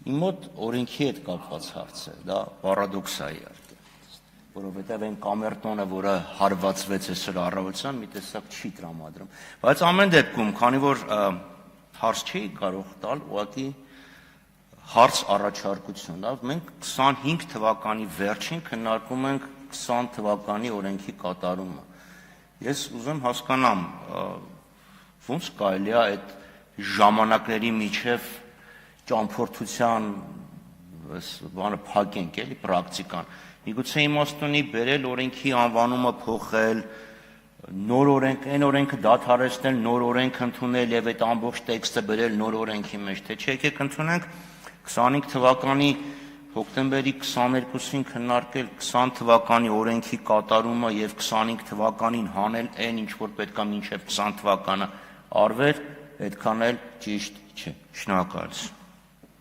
Իմ մոտ օրենքի հետ կապված հարց է, դա պարադոքս է իհարկե, որովհետև այն կամերտոնը, որը հարվածվեց այսօր առավոտյան, մի տեսակ չի տրամադրում, բայց ամեն դեպքում, քանի որ հարց չի կարող տալ, ուղղակի հարց առաջարկություն, լավ, մենք 25 թվականի վերջին քննարկում ենք 20 թվականի օրենքի կատարումը։ Ես ուզում հասկանամ, ոնց կարելի է այդ ժամանակների միջև ճամփորդության բանը փակենք, էլի պրակտիկան։ Միգուցե իմաստ ունի բերել օրենքի անվանումը փոխել, նոր օրենք, այն օրենքը դադարեցնել, նոր օրենք ընդունել եւ այդ ամբողջ տեքստը բերել նոր օրենքի մեջ, թե չէ եկեք ընդունենք 25 թվականի հոկտեմբերի 22-ին քննարկել 20 թվականի օրենքի կատարումը եւ 25 թվականին հանել այն, ինչ որ պետք է մինչեւ 20 թվականը արվեր, այդքան էլ ճիշտ չէ։ Շնորհակալություն։